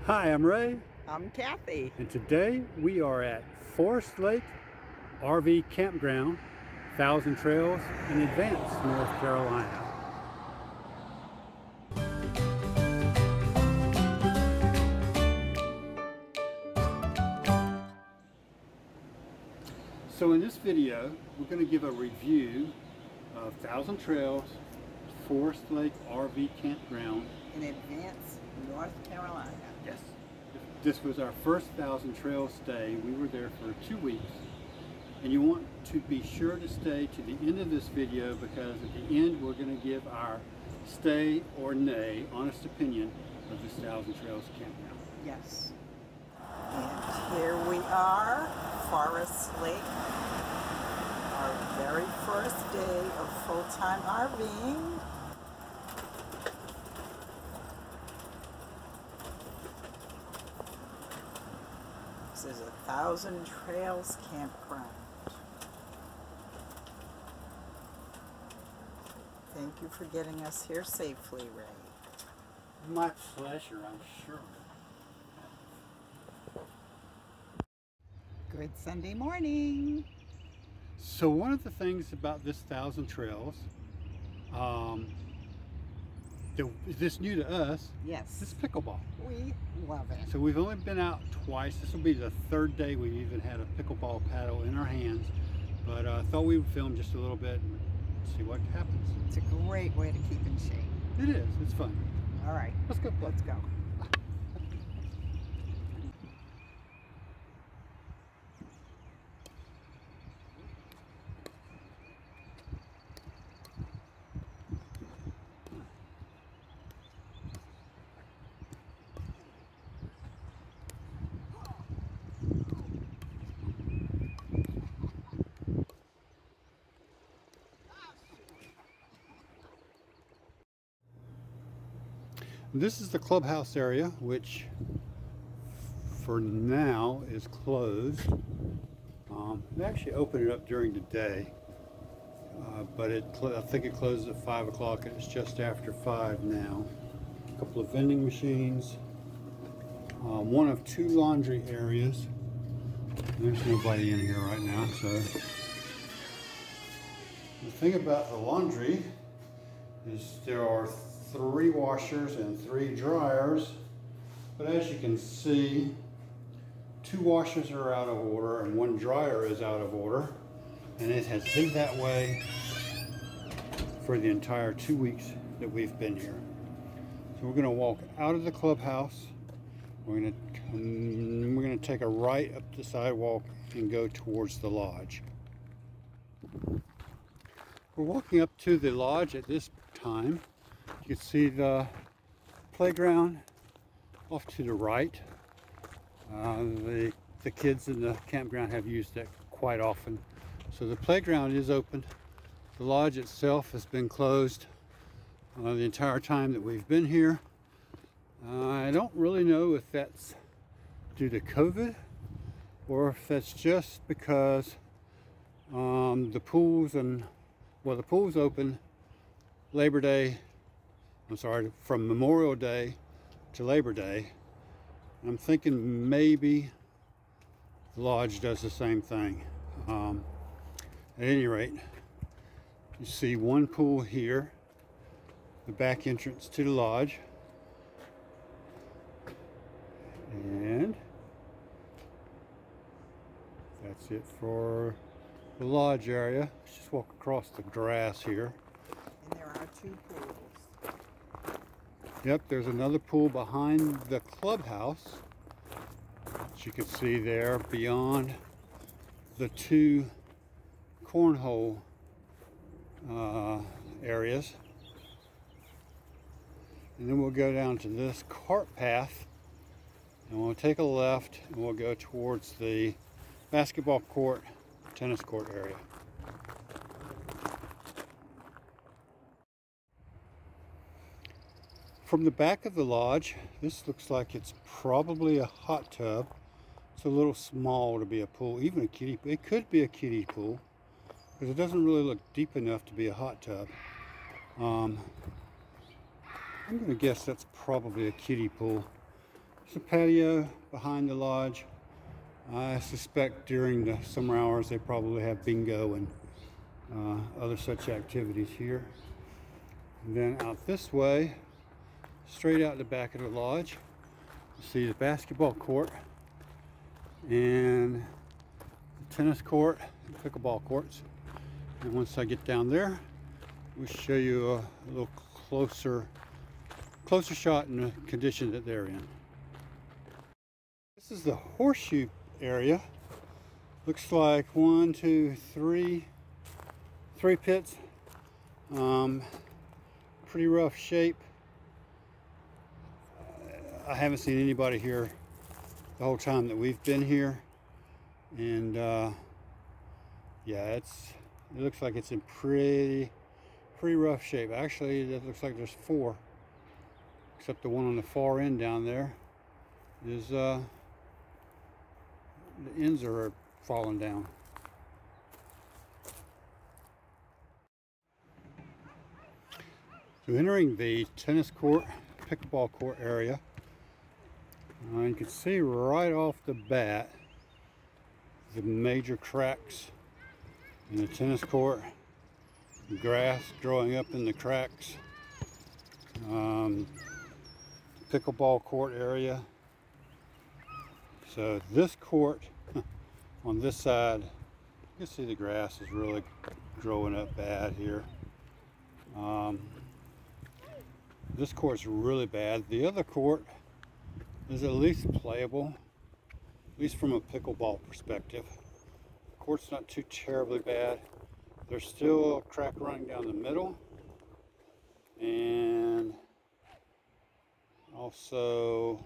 Hi, I'm Ray. I'm Kathy. And today we are at Forest Lake RV Campground, Thousand Trails in Advance, North Carolina. So in this video, we're going to give a review of Thousand Trails, Forest Lake RV Campground In Advance, North Carolina. Yes. This was our first Thousand Trails stay. We were there for 2 weeks. And you want to be sure to stay to the end of this video because at the end we're going to give our stay or nay, honest opinion of this Thousand Trails Campground. Yes. And here we are, Forest Lake. Our very first day of full-time RVing. This is a Thousand Trails Campground. Thank you for getting us here safely, Ray. My pleasure, I'm sure. Good Sunday morning. So one of the things about this Thousand Trails, this new to us, Yes. is pickleball. We love it. So we've only been out twice. This will be the third day we've even had a pickleball paddle in our hands. But I thought we would film just a little bit and see what happens. It's a great way to keep in shape. It is. It's fun. All right. Let's go play. Let's go. This is the clubhouse area, which for now is closed. They actually open it up during the day, but I think it closes at 5 o'clock and it's just after 5 now. A couple of vending machines, one of 2 laundry areas. There's nobody in here right now, so. The thing about the laundry is there are 3 washers and 3 dryers, but as you can see, 2 washers are out of order and 1 dryer is out of order, and it has been that way for the entire 2 weeks that we've been here. So we're going to walk out of the clubhouse. We're going to take a right up the sidewalk and go towards the lodge. We're walking up to the lodge at this time. You can see the playground off to the right. The kids in the campground have used it quite often. So the playground is open. The lodge itself has been closed the entire time that we've been here. I don't really know if that's due to COVID or if that's just because the pool's open Labor Day. I'm sorry, from Memorial Day to Labor Day. I'm thinking maybe the lodge does the same thing. At any rate, you see one pool here, the back entrance to the lodge. And that's it for the lodge area. Let's just walk across the grass here. And there are 2 pools. Yep, there's another pool behind the clubhouse, as you can see there, beyond the 2 cornhole areas. And then we'll go down to this cart path, and we'll take a left, and we'll go towards the basketball court, tennis court area. From the back of the lodge, this looks like it's probably a hot tub. It's a little small to be a pool, even a kiddie. It could be a kiddie pool because it doesn't really look deep enough to be a hot tub. I'm going to guess that's probably a kiddie pool. There's a patio behind the lodge. I suspect during the summer hours they probably have bingo and other such activities here. And then out this way, straight out the back of the lodge, you see the basketball court and the tennis court and pickleball courts. And once I get down there, we'll show you a little closer shot in the condition that they're in. This is the horseshoe area. Looks like 1, 2, 3 pits. Pretty rough shape. I haven't seen anybody here the whole time that we've been here, and yeah, it looks like it's in pretty rough shape. Actually, it looks like there's 4, except the one on the far end down there is the ends are falling down. So entering the tennis court, pickleball court area, you can see right off the bat the major cracks in the tennis court, grass growing up in the cracks, pickleball court area. So this court on this side, you can see the grass is really growing up bad here. This court's really bad. The other court is at least playable, at least from a pickleball perspective. The court's not too terribly bad. There's still a crack running down the middle, and also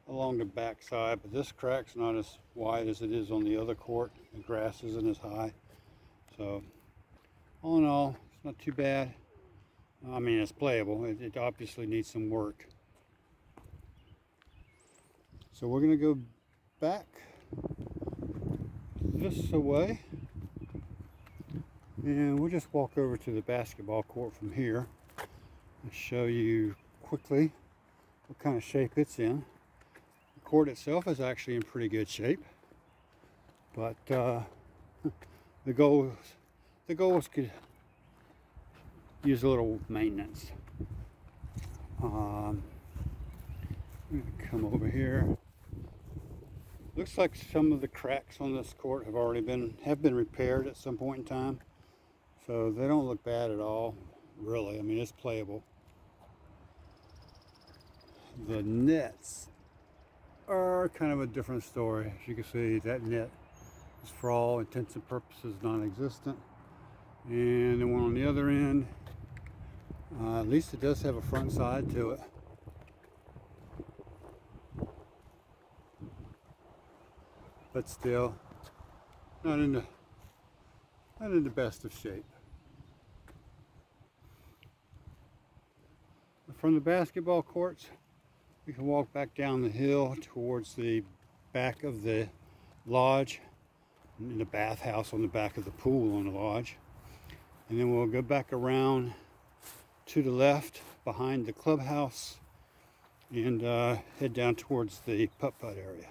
along the back side, but this crack's not as wide as it is on the other court. The grass isn't as high. So all in all, it's not too bad. I mean, it's playable. It obviously needs some work. So we're going to go back this way, and we'll just walk over to the basketball court from here and show you quickly what kind of shape it's in. The court itself is actually in pretty good shape, but the goals could use a little maintenance. I'm gonna come over here. Looks like some of the cracks on this court have been repaired at some point in time, so they don't look bad at all, really. I mean, it's playable. The nets are kind of a different story. As you can see, that net is for all intents and purposes non-existent, and the one on the other end, at least it does have a front side to it. But still, not in the best of shape. From the basketball courts, we can walk back down the hill towards the back of the lodge, in the bathhouse on the back of the pool on the lodge. And then we'll go back around to the left behind the clubhouse and head down towards the putt-putt area.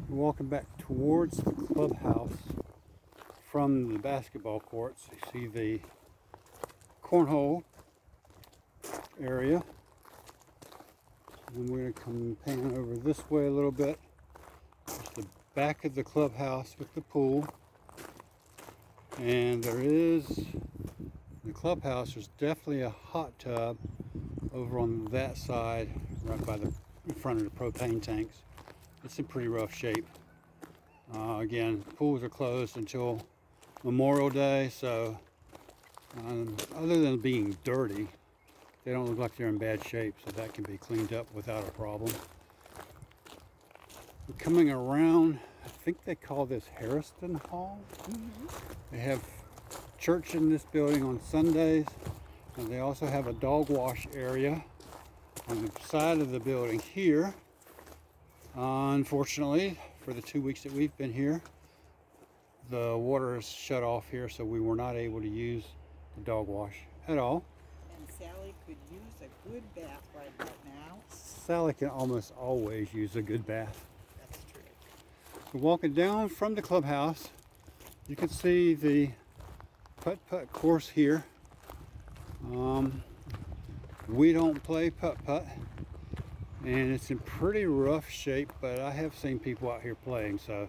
We're walking back towards the clubhouse from the basketball courts. You see the cornhole area. And we're going to come pan over this way a little bit. There's the back of the clubhouse with the pool. And the clubhouse, there's definitely a hot tub over on that side, right by the in front of the propane tanks. It's in pretty rough shape. Again, pools are closed until Memorial Day, so other than being dirty, they don't look like they're in bad shape, so that can be cleaned up without a problem. We're coming around, I think they call this Harriston Hall. They have church in this building on Sundays, and they also have a dog wash area on the side of the building here. Unfortunately, for the 2 weeks that we've been here, the water is shut off here, so we were not able to use the dog wash at all. And Sally could use a good bath right about now. Sally can almost always use a good bath. That's true. So walking down from the clubhouse, you can see the Putt-Putt course here. We don't play putt-putt, and it's in pretty rough shape, but I have seen people out here playing, so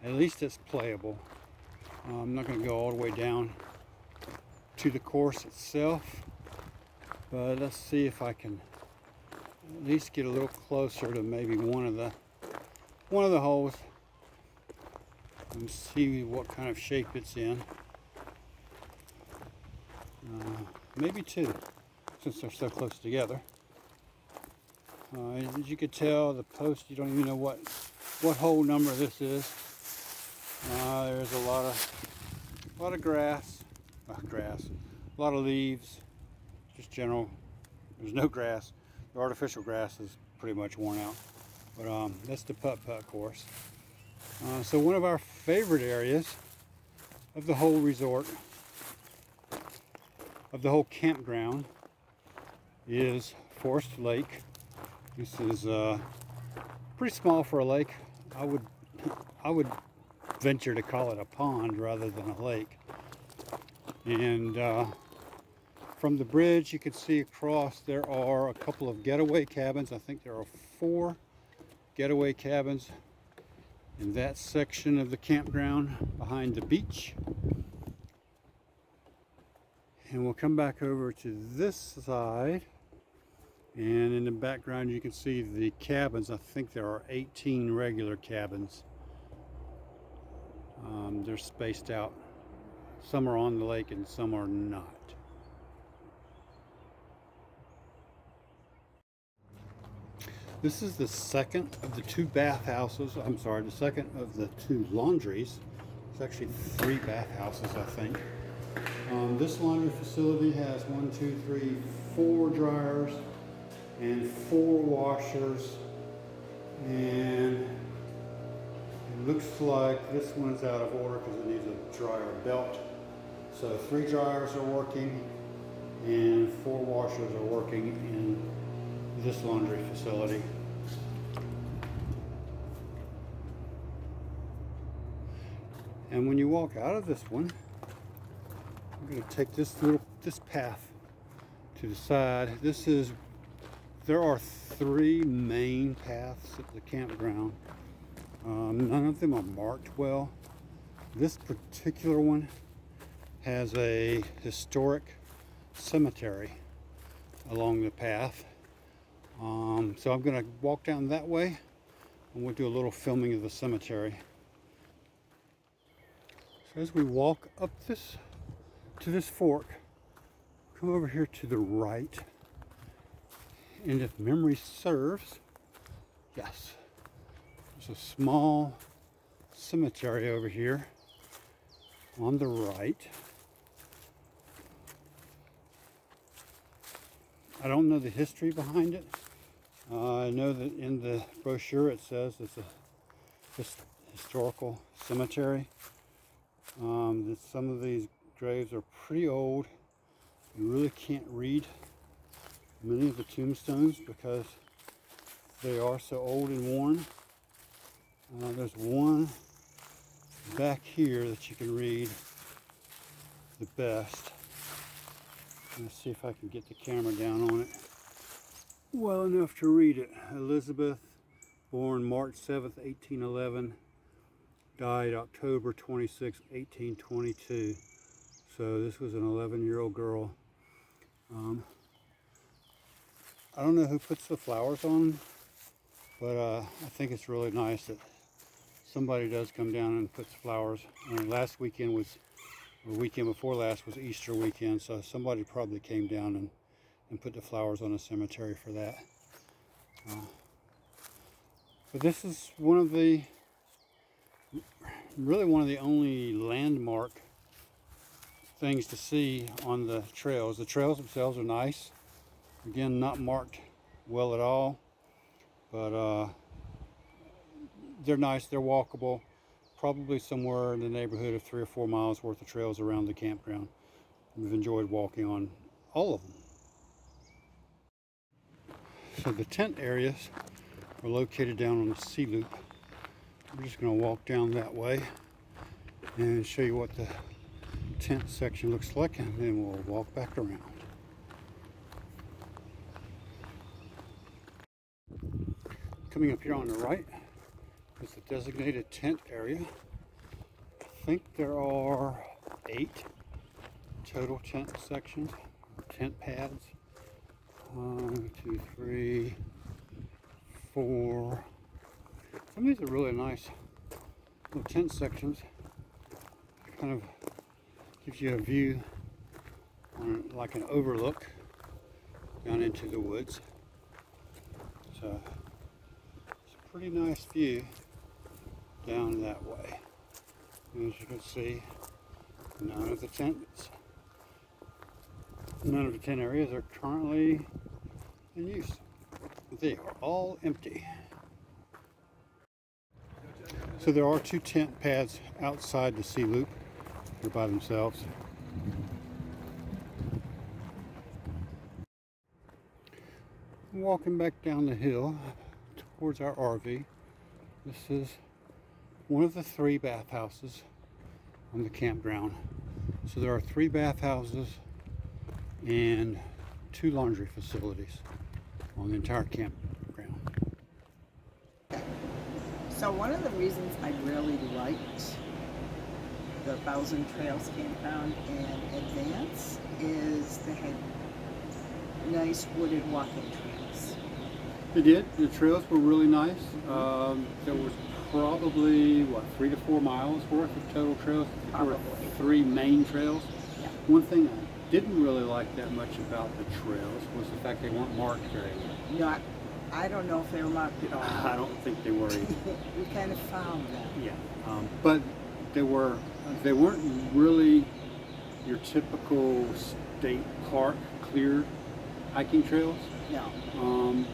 at least it's playable. I'm not going to go all the way down to the course itself, but let's see if I can at least get a little closer to maybe one of the holes and see what kind of shape it's in. Maybe two, since they're so close together. As you can tell, the post, you don't even know what hole number this is. There's a lot of grass, a lot of leaves, just general. There's no grass. The artificial grass is pretty much worn out. But that's the Putt-Putt course. So one of our favorite areas of the whole resort, of the whole campground, is Forest Lake. This is pretty small for a lake. I would venture to call it a pond rather than a lake. And from the bridge you can see across there are a couple of getaway cabins. I think there are 4 getaway cabins in that section of the campground behind the beach. And we'll come back over to this side, and in the background you can see the cabins. I think there are 18 regular cabins. They're spaced out. Some are on the lake and some are not. This is the second of the 2 bathhouses. I'm sorry, the second of the 2 laundries. It's actually 3 bathhouses, I think. This laundry facility has 1, 2, 3, 4 dryers and 4 washers, and it looks like this one's out of order because it needs a dryer belt. So 3 dryers are working and 4 washers are working in this laundry facility. And when you walk out of this one, I'm going to take this path to the side. There are 3 main paths at the campground. None of them are marked well. This particular one has a historic cemetery along the path. So I'm going to walk down that way and we'll do a little filming of the cemetery. So as we walk up to this fork, come over here to the right, and if memory serves, yes, there's a small cemetery over here on the right. I don't know the history behind it. I know that in the brochure it says it's a historical cemetery. That some of these graves are pretty old. You really can't read many of the tombstones because they are so old and worn. There's one back here that you can read the best. Let's see if I can get the camera down on it well enough to read it. Elizabeth, born March 7th, 1811, died October 26, 1822. So this was an 11-year-old girl. I don't know who puts the flowers on, but I think it's really nice that somebody does come down and puts flowers. Last weekend was, or weekend before last was Easter weekend, so somebody probably came down and put the flowers on the cemetery for that. But this is really one of the only landmark things to see on the trails. The trails themselves are nice. Again, not marked well at all, but they're nice, they're walkable. Probably somewhere in the neighborhood of 3 or 4 miles worth of trails around the campground. We've enjoyed walking on all of them. So the tent areas are located down on the sea loop. We're just going to walk down that way and show you what the tent section looks like, and then we'll walk back around. Coming up here on the right is the designated tent area. I think there are 8 total tent sections, tent pads. 1, 2, 3, 4. Some of these are really nice little tent sections. It kind of gives you a view on like an overlook down into the woods. So it's a pretty nice view down that way. And as you can see, none of the tent areas are currently in use. They are all empty. So there are 2 tent pads outside the sea loop. They're by themselves. Walking back down the hill towards our RV. This is one of the 3 bathhouses on the campground. So there are 3 bathhouses and 2 laundry facilities on the entire campground. So one of the reasons I really liked the Thousand Trails Campground in advance is they had nice wooded walking trails. They did. The trails were really nice. There was probably, 3 to 4 miles worth of total trails. There were 3 main trails. Yeah. One thing I didn't really like that much about the trails was the fact they weren't marked very well. I don't know if they were marked at all. I don't think they were either. We kind of found that. Yeah, but they weren't really your typical state park cleared hiking trails. No.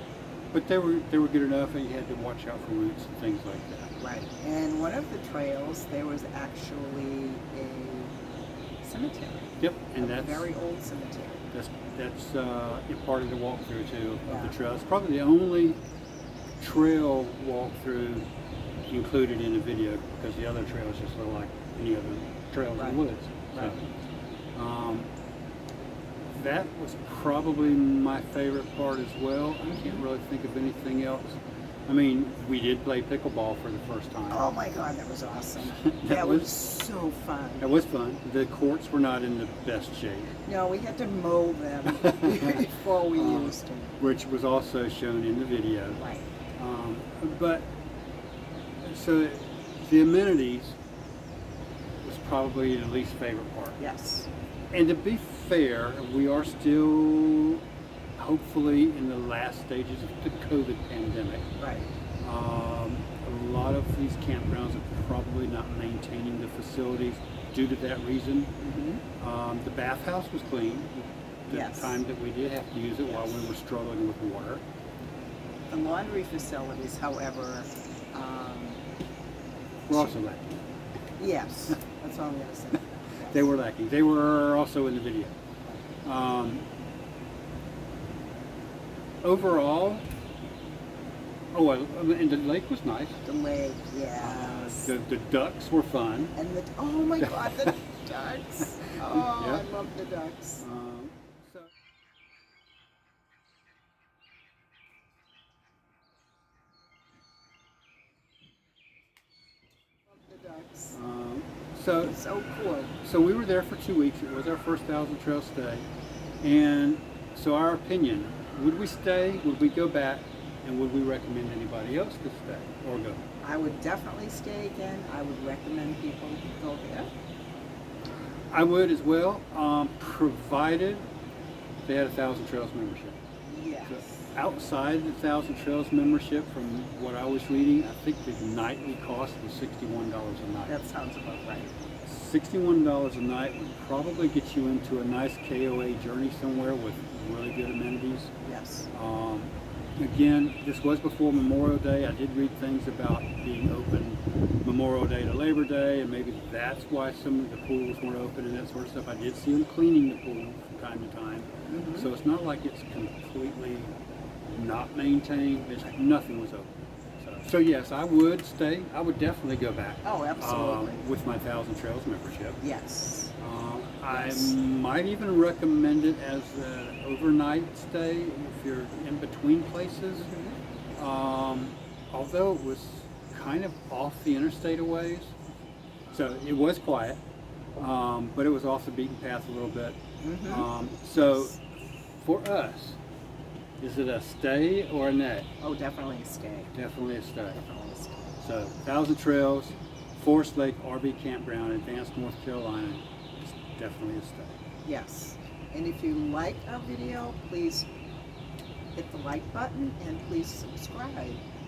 But they were good enough, and you had to watch out for roots and things like that. Right. And one of the trails, there was actually a cemetery. Yep, and that's a very old cemetery. That's part of the walkthrough too of the trail. It's probably the only trail walkthrough included in the video, because the other trails just look like any other trails in the woods. Right. So, that was probably my favorite part as well. I can't really think of anything else. I mean, we did play pickleball for the first time. Oh my God, that was awesome. that was so fun. That was fun. The courts were not in the best shape. No, we had to mow them before we used them. Which was also shown in the video. Right. But, so the amenities was probably the least favorite part. Yes. And to be fair, we are still hopefully in the last stages of the COVID pandemic. Right. A lot of these campgrounds are probably not maintaining the facilities due to that reason. Mm-hmm. The bathhouse was clean the Yes. time that we did have to use it while we were struggling with water. The laundry facilities, however, We're also lacking. yes, that's all I'm going to say. They were lacking. They were also in the video. Overall, and the lake was nice. The lake, yes. The ducks were fun. And oh my God, the ducks. Oh, Yeah. I love the ducks. So Love the ducks. So Cool. So we were there for 2 weeks. It was our first Thousand Trails stay. And so our opinion, would we stay? Would we go back? And would we recommend anybody else to stay or go? I would definitely stay again. I would recommend people go there. I would as well, provided they had a Thousand Trails membership. Yes. So outside the Thousand Trails membership, from what I was reading, I think the nightly cost was $61 a night. That sounds about right. $61 a night would probably get you into a nice KOA journey somewhere with really good amenities. Yes. Again, this was before Memorial Day. I did read things about being open Memorial Day to Labor Day, and maybe that's why some of the pools weren't open and that sort of stuff. I did see them cleaning the pool from time to time. Mm-hmm. So it's not like it's completely not maintained. Nothing was open. So yes, I would stay. I would definitely go back. Oh, absolutely. With my Thousand Trails membership. Yes. I Yes. might even recommend it as an overnight stay if you're in between places. Although it was kind of off the interstate a ways, so it was quiet, but it was off the beaten path a little bit. So for us, is it a stay or a nay? Oh, definitely a stay. Definitely a stay. Definitely a stay. So Thousand Trails, Forest Lake RV Campground, Advanced, North Carolina, is definitely a stay. Yes. And if you like our video, please hit the like button and please subscribe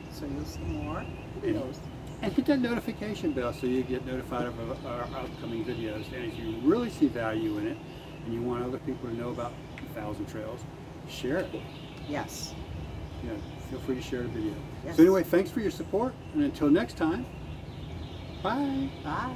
so you'll see more videos. And hit that notification bell so you get notified of our upcoming videos. And if you really see value in it and you want other people to know about Thousand Trails, share it. Yes. You know, feel free to share the video. Yes. So anyway, thanks for your support, and until next time, bye. Bye.